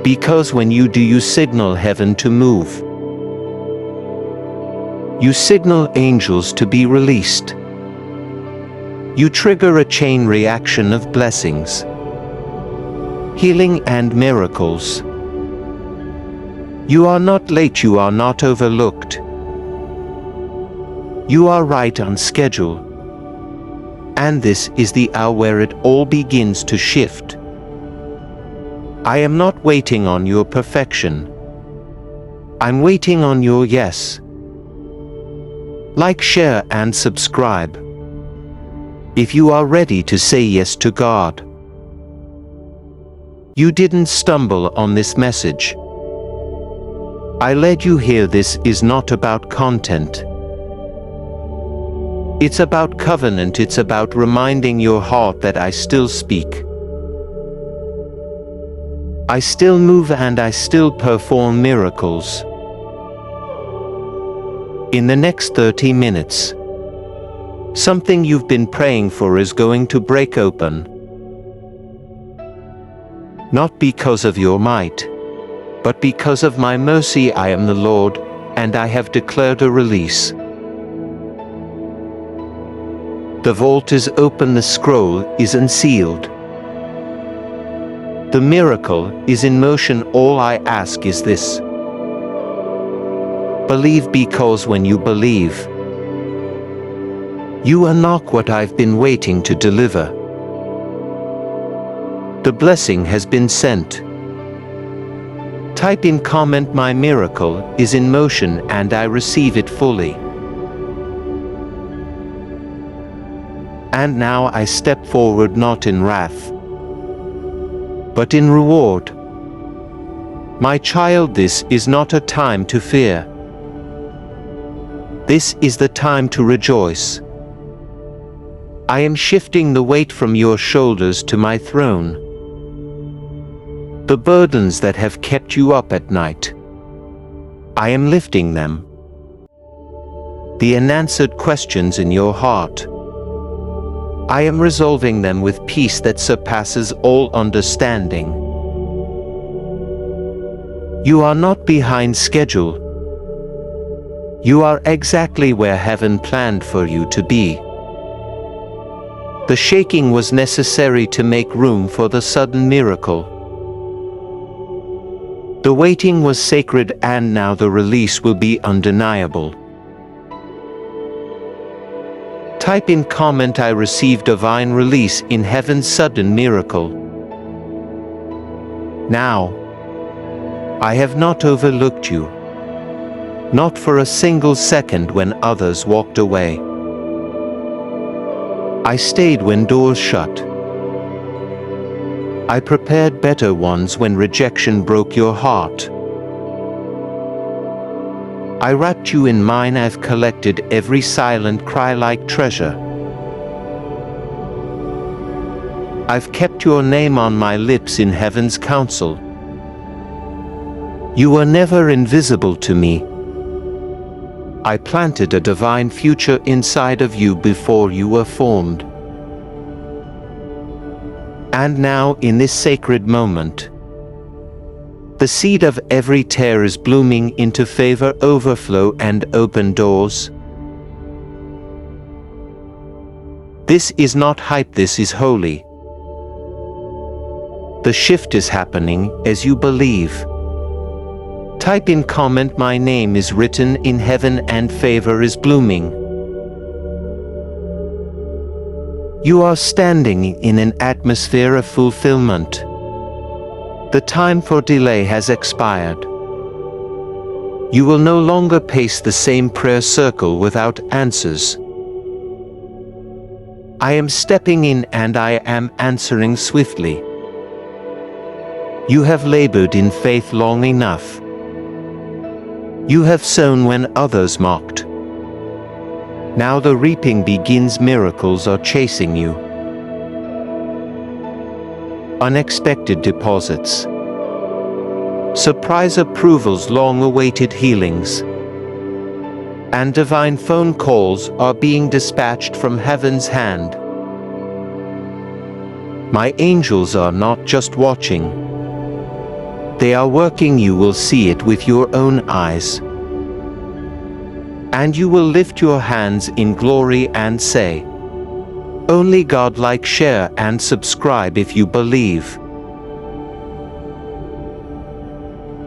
Because when you do, you signal heaven to move. You signal angels to be released. You trigger a chain reaction of blessings, healing and miracles. You are not late, you are not overlooked. You are right on schedule. And this is the hour where it all begins to shift. I am not waiting on your perfection. I'm waiting on your yes. Like, share, and subscribe if you are ready to say yes to God. You didn't stumble on this message. I led you here. This is not about content. It's about covenant. It's about reminding your heart that I still speak. I still move and I still perform miracles. In the next 30 minutes, something you've been praying for is going to break open. Not because of your might, but because of my mercy. I am the Lord, and I have declared a release. The vault is open, the scroll is unsealed. The miracle is in motion. All I ask is this: believe, because when you believe, you unlock what I've been waiting to deliver. The blessing has been sent. Type in comment, "My miracle is in motion and I receive it fully." And now I step forward, not in wrath, but in reward. My child, this is not a time to fear. This is the time to rejoice. I am shifting the weight from your shoulders to my throne. The burdens that have kept you up at night, I am lifting them. The unanswered questions in your heart, I am resolving them with peace that surpasses all understanding. You are not behind schedule. You are exactly where heaven planned for you to be. The shaking was necessary to make room for the sudden miracle. The waiting was sacred, and now the release will be undeniable. Type in comment, "I receive divine release in heaven's sudden miracle." Now, I have not overlooked you. Not for a single second when others walked away. I stayed when doors shut. I prepared better ones when rejection broke your heart. I wrapped you in mine. I've collected every silent cry like treasure. I've kept your name on my lips in heaven's council. You were never invisible to me. I planted a divine future inside of you before you were formed. And now, in this sacred moment, the seed of every tear is blooming into favor, overflow, and open doors. This is not hype, this is holy. The shift is happening as you believe. Type in comment, "My name is written in heaven and favor is blooming." You are standing in an atmosphere of fulfillment. The time for delay has expired. You will no longer pace the same prayer circle without answers. I am stepping in and I am answering swiftly. You have labored in faith long enough. You have sown when others mocked. Now the reaping begins. Miracles are chasing you. Unexpected deposits. Surprise approvals, long-awaited healings. And divine phone calls are being dispatched from heaven's hand. My angels are not just watching. They are working. You will see it with your own eyes. And you will lift your hands in glory and say, "Only God." Like, share, and subscribe if you believe.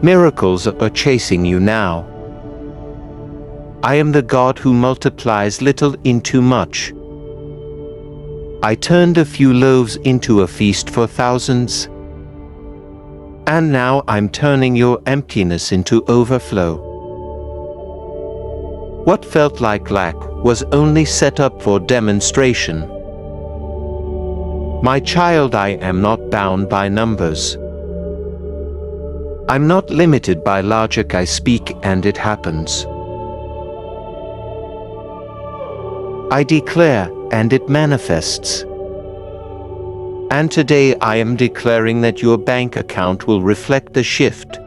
Miracles are chasing you now. I am the God who multiplies little into much. I turned a few loaves into a feast for thousands. And now I'm turning your emptiness into overflow. What felt like lack was only set up for demonstration. My child, I am not bound by numbers. I'm not limited by logic. I speak and it happens. I declare and it manifests. And today I am declaring that your bank account will reflect the shift.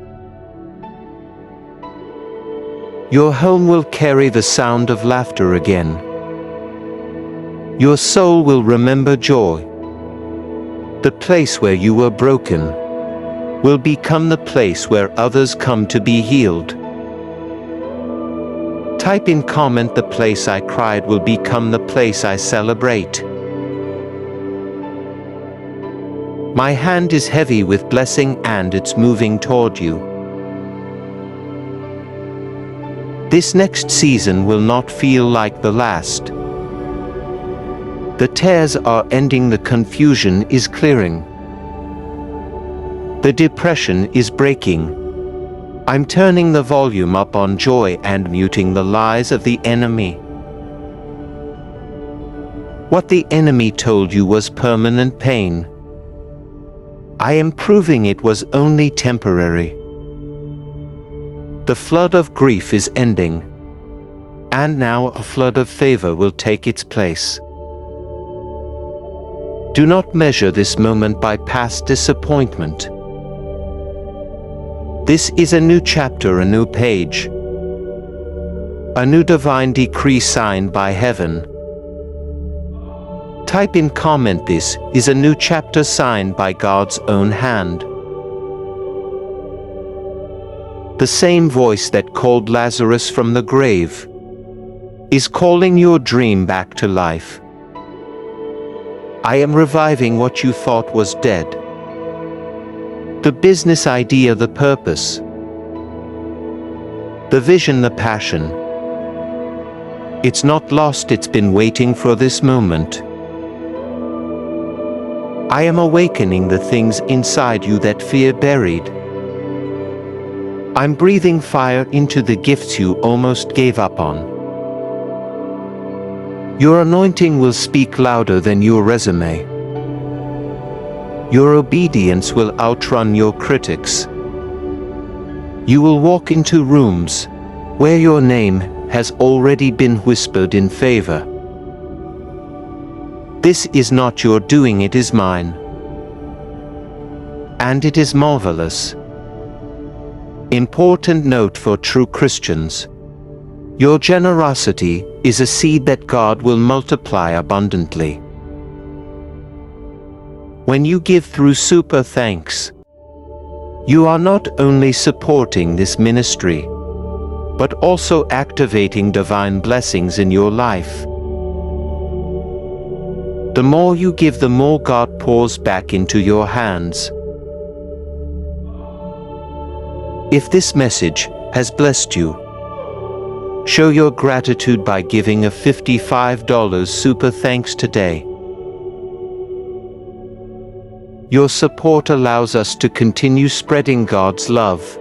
Your home will carry the sound of laughter again. Your soul will remember joy. The place where you were broken will become the place where others come to be healed. Type in comment, "The place I cried will become the place I celebrate." My hand is heavy with blessing and it's moving toward you. This next season will not feel like the last. The tears are ending, the confusion is clearing. The depression is breaking. I'm turning the volume up on joy and muting the lies of the enemy. What the enemy told you was permanent pain. I am proving it was only temporary. The flood of grief is ending. And now a flood of favor will take its place. Do not measure this moment by past disappointment. This is a new chapter, a new page. A new divine decree signed by heaven. Type in comment, "This is a new chapter signed by God's own hand." The same voice that called Lazarus from the grave is calling your dream back to life. I am reviving what you thought was dead. The business idea, the purpose, the vision, the passion. It's not lost, it's been waiting for this moment. I am awakening the things inside you that fear buried. I'm breathing fire into the gifts you almost gave up on. Your anointing will speak louder than your resume. Your obedience will outrun your critics. You will walk into rooms where your name has already been whispered in favor. This is not your doing, it is mine. And it is marvelous. Important note for true Christians. Your generosity is a seed that God will multiply abundantly. When you give through super thanks, you are not only supporting this ministry, but also activating divine blessings in your life. The more you give, the more God pours back into your hands. If this message has blessed you, show your gratitude by giving a $55 super thanks today. Your support allows us to continue spreading God's love.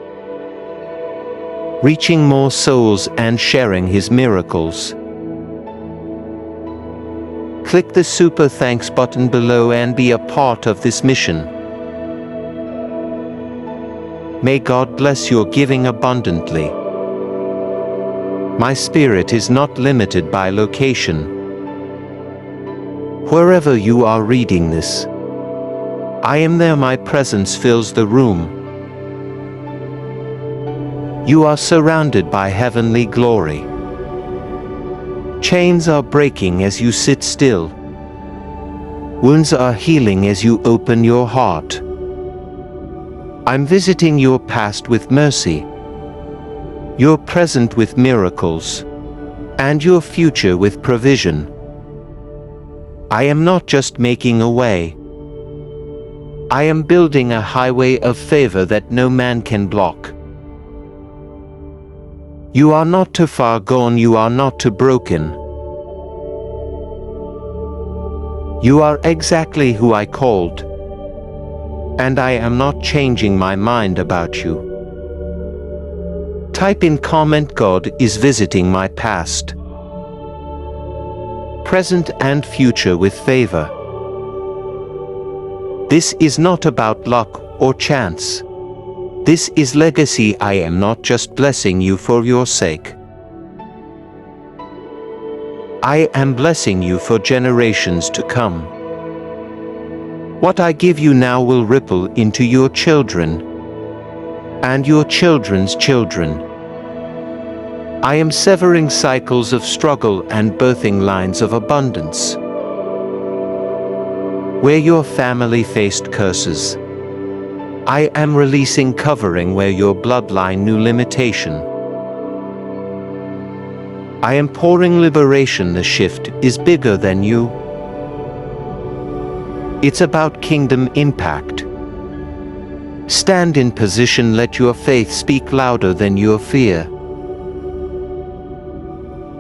reaching more souls and sharing His miracles. Click the Super Thanks button below and be a part of this mission. May God bless your giving abundantly. My spirit is not limited by location. Wherever you are reading this, I am there. My presence fills the room. You are surrounded by heavenly glory. Chains are breaking as you sit still. Wounds are healing as you open your heart. I'm visiting your past with mercy, your present with miracles, and your future with provision. I am not just making a way. I am building a highway of favor that no man can block. You are not too far gone, you are not too broken. You are exactly who I called, and I am not changing my mind about you. Type in comment, God is visiting my past, present and future with favor. This is not about luck or chance. This is legacy. I am not just blessing you for your sake. I am blessing you for generations to come. What I give you now will ripple into your children and your children's children. I am severing cycles of struggle and birthing lines of abundance. Where your family faced curses, I am releasing covering where your bloodline knew limitation. I am pouring liberation. The shift is bigger than you. It's about kingdom impact. Stand in position. Let your faith speak louder than your fear.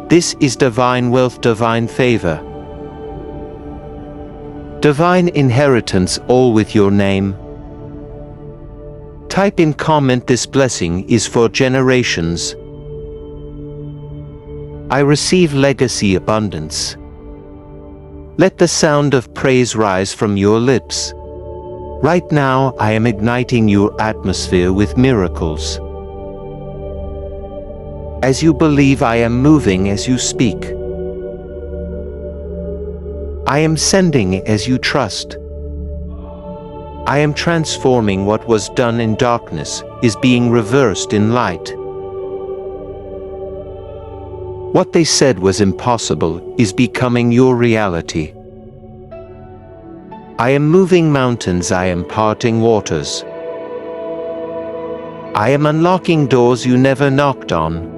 This is divine wealth, divine favor, divine inheritance, all with your name. Type in comment, this blessing is for generations. I receive legacy abundance. Let the sound of praise rise from your lips. Right now, I am igniting your atmosphere with miracles. As you believe, I am moving as you speak. I am sending as you trust. I am transforming what was done in darkness is being reversed in light. What they said was impossible is becoming your reality. I am moving mountains. I am parting waters. I am unlocking doors you never knocked on.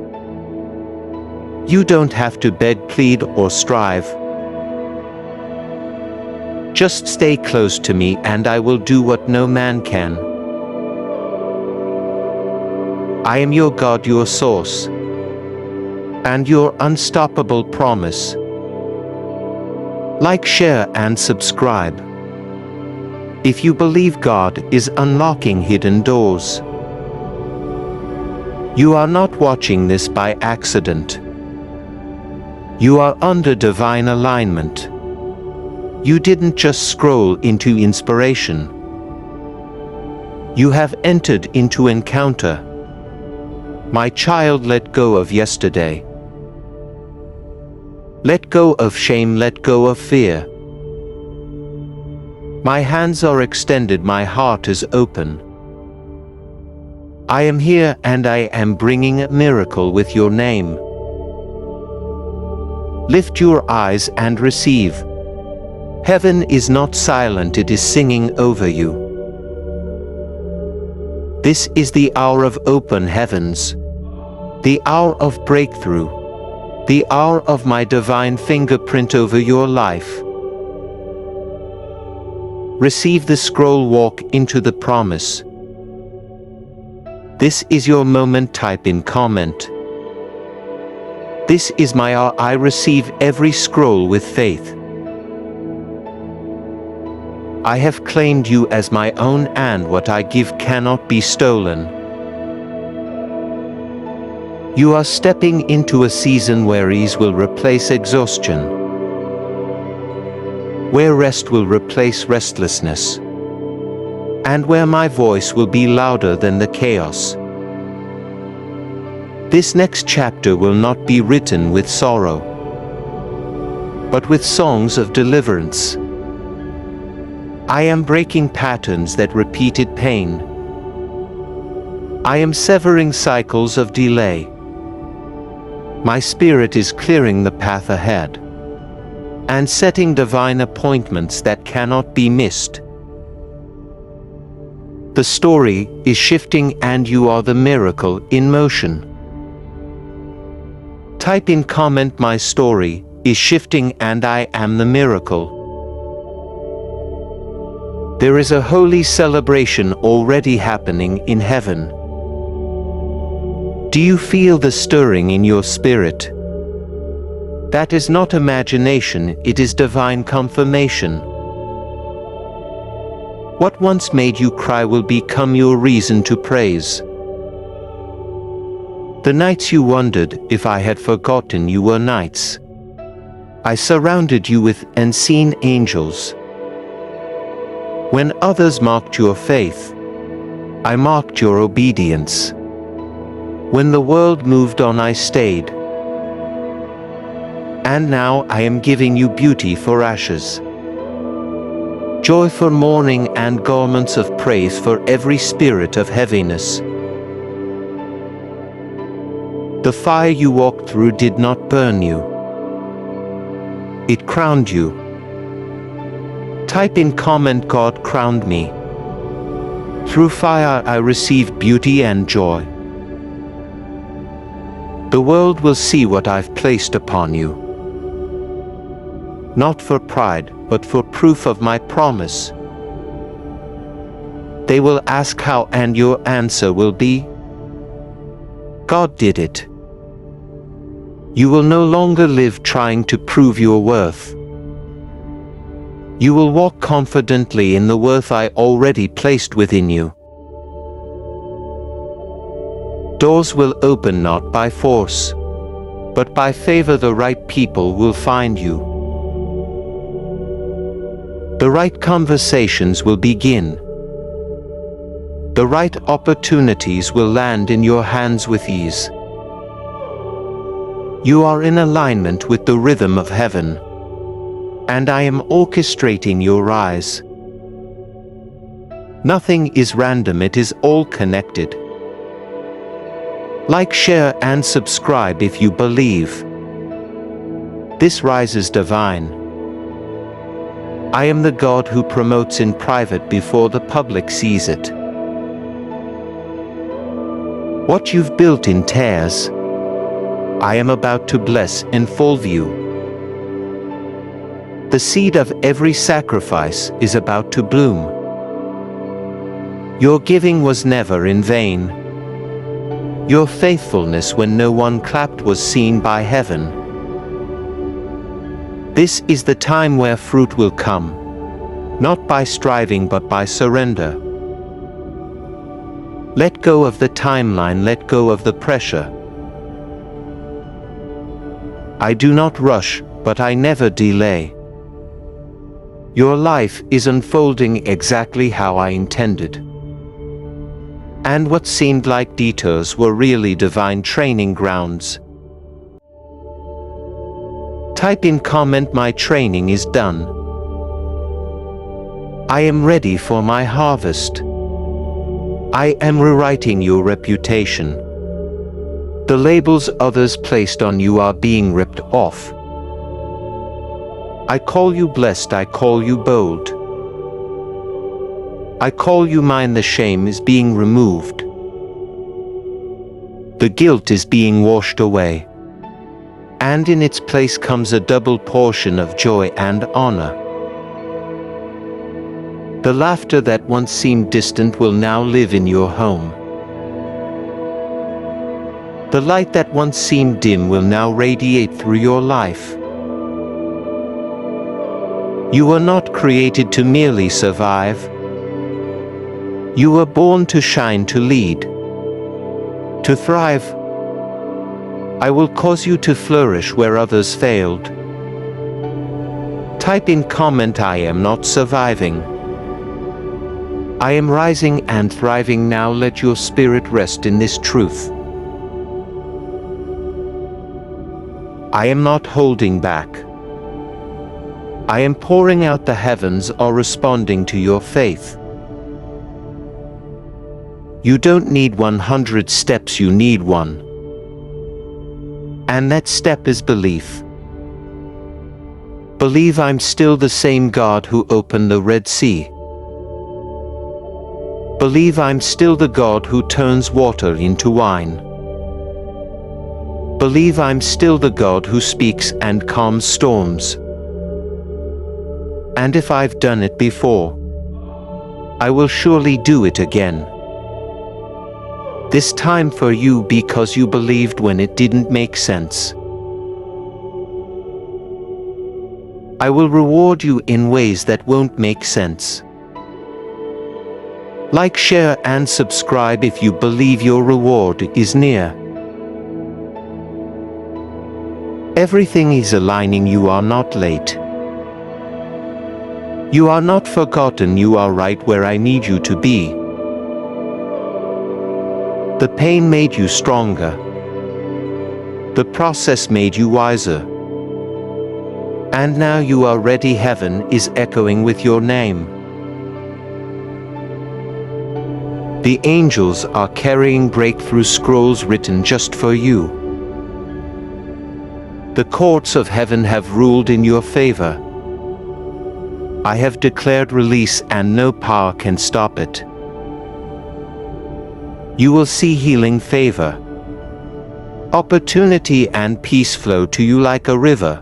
You don't have to beg, plead, or strive. Just stay close to me and I will do what no man can. I am your God, your source, and your unstoppable promise. Like, share, and subscribe if you believe God is unlocking hidden doors. You are not watching this by accident. You are under divine alignment. You didn't just scroll into inspiration. You have entered into encounter. My child, let go of yesterday. Let go of shame, let go of fear. My hands are extended, my heart is open. I am here and I am bringing a miracle with your name. Lift your eyes and receive. Heaven is not silent, it is singing over you. This is the hour of open heavens, the hour of breakthrough, the hour of my divine fingerprint over your life. Receive the scroll, walk into the promise. This is your moment. Type in comment. This is my hour. I receive every scroll with faith. I have claimed you as my own, and what I give cannot be stolen. You are stepping into a season where ease will replace exhaustion, where rest will replace restlessness, and where my voice will be louder than the chaos. This next chapter will not be written with sorrow, but with songs of deliverance. I am breaking patterns that repeated pain. I am severing cycles of delay. My spirit is clearing the path ahead and setting divine appointments that cannot be missed. The story is shifting and you are the miracle in motion. Type in comment, my story is shifting and I am the miracle. There is a holy celebration already happening in heaven. Do you feel the stirring in your spirit? That is not imagination, it is divine confirmation. What once made you cry will become your reason to praise. The nights you wondered if I had forgotten you were nights. I surrounded you with unseen angels. When others mocked your faith, I marked your obedience. When the world moved on, I stayed. And now I am giving you beauty for ashes, joy for mourning, and garments of praise for every spirit of heaviness. The fire you walked through did not burn you. It crowned you. Type in comment, God crowned me. Through fire I received beauty and joy. The world will see what I've placed upon you. Not for pride, but for proof of my promise. They will ask how, and your answer will be, God did it. You will no longer live trying to prove your worth. You will walk confidently in the worth I already placed within you. Doors will open not by force, but by favor. The right people will find you. The right conversations will begin. The right opportunities will land in your hands with ease. You are in alignment with the rhythm of heaven, and I am orchestrating your rise. Nothing is random, it is all connected. Like, share, and subscribe if you believe. This rise is divine. I am the God who promotes in private before the public sees it. What you've built in tears, I am about to bless in full view. The seed of every sacrifice is about to bloom. Your giving was never in vain. Your faithfulness when no one clapped was seen by heaven. This is the time where fruit will come, not by striving but by surrender. Let go of the timeline, let go of the pressure. I do not rush, but I never delay. Your life is unfolding exactly how I intended. And what seemed like detours were really divine training grounds. Type in comment, my training is done. I am ready for my harvest. I am rewriting your reputation. The labels others placed on you are being ripped off. I call you blessed, I call you bold. I call you mine, the shame is being removed. The guilt is being washed away. And in its place comes a double portion of joy and honor. The laughter that once seemed distant will now live in your home. The light that once seemed dim will now radiate through your life. You were not created to merely survive. You were born to shine, to lead, to thrive. I will cause you to flourish where others failed. Type in comment, I am not surviving. I am rising and thriving now. Let your spirit rest in this truth. I am not holding back. I am pouring out. The heavens are responding to your faith. You don't need 100 steps, you need one. And that step is belief. Believe I'm still the same God who opened the Red Sea. Believe I'm still the God who turns water into wine. Believe I'm still the God who speaks and calms storms. And if I've done it before, I will surely do it again. This time for you, because you believed when it didn't make sense. I will reward you in ways that won't make sense. Like, share, and subscribe if you believe your reward is near. Everything is aligning. You are not late. You are not forgotten. You are right where I need you to be. The pain made you stronger. The process made you wiser. And now you are ready. Heaven is echoing with your name. The angels are carrying breakthrough scrolls written just for you. The courts of heaven have ruled in your favor. I have declared release, and no power can stop it. You will see healing, favor, opportunity, and peace flow to you like a river.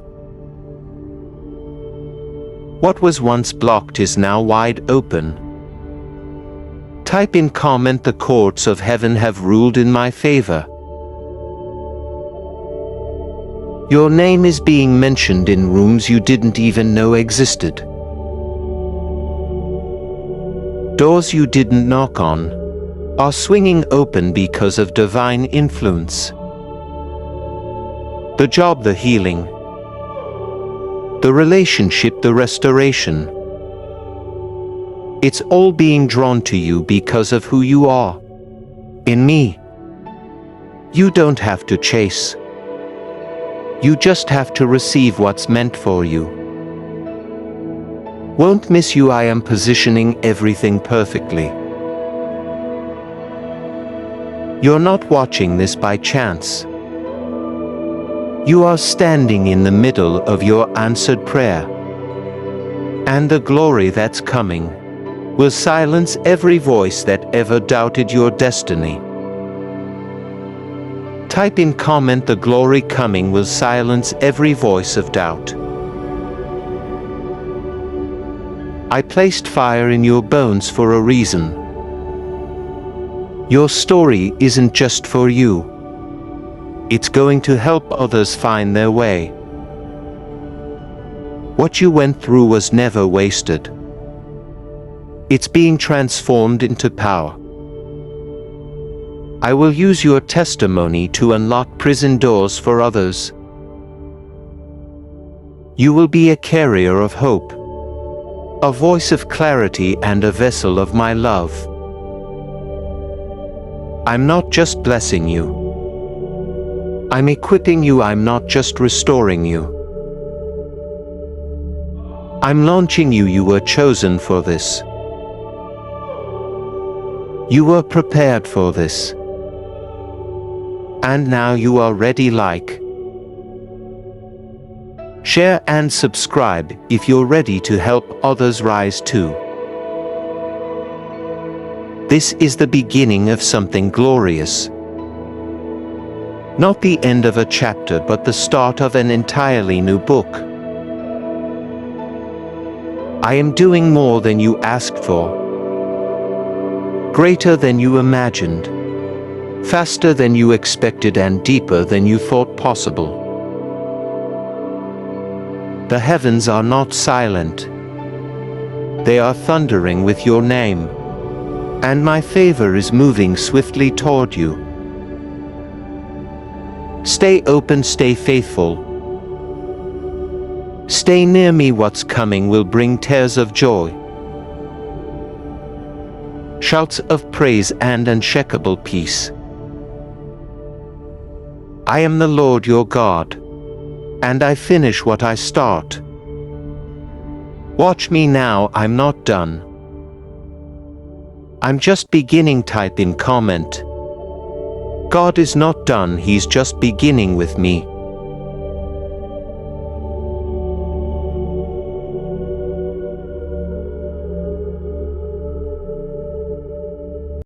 What was once blocked is now wide open. Type in comment, the courts of heaven have ruled in my favor. Your name is being mentioned in rooms you didn't even know existed. Doors you didn't knock on are swinging open because of divine influence. The job, the healing, the relationship, the restoration. It's all being drawn to you because of who you are. In me. You don't have to chase. You just have to receive what's meant for you. Won't miss you. I am positioning everything perfectly. You're not watching this by chance. You are standing in the middle of your answered prayer. And the glory that's coming will silence every voice that ever doubted your destiny. Type in comment, the glory coming will silence every voice of doubt. I placed fire in your bones for a reason. Your story isn't just for you. It's going to help others find their way. What you went through was never wasted. It's being transformed into power. I will use your testimony to unlock prison doors for others. You will be a carrier of hope, a voice of clarity, and a vessel of my love. I'm not just blessing you. I'm equipping you. I'm not just restoring you. I'm launching you. You were chosen for this. You were prepared for this. And now you are ready. Like, share, and subscribe if you're ready to help others rise too. This is the beginning of something glorious. Not the end of a chapter, but the start of an entirely new book. I am doing more than you asked for, greater than you imagined, faster than you expected, and deeper than you thought possible. The heavens are not silent. They are thundering with your name. And my favor is moving swiftly toward you. Stay open, stay faithful. Stay near me, what's coming will bring tears of joy. Shouts of praise and unshakable peace. I am the Lord your God, and I finish what I start. Watch me now, I'm not done. I'm just beginning. Type in comment. God is not done, He's just beginning with me.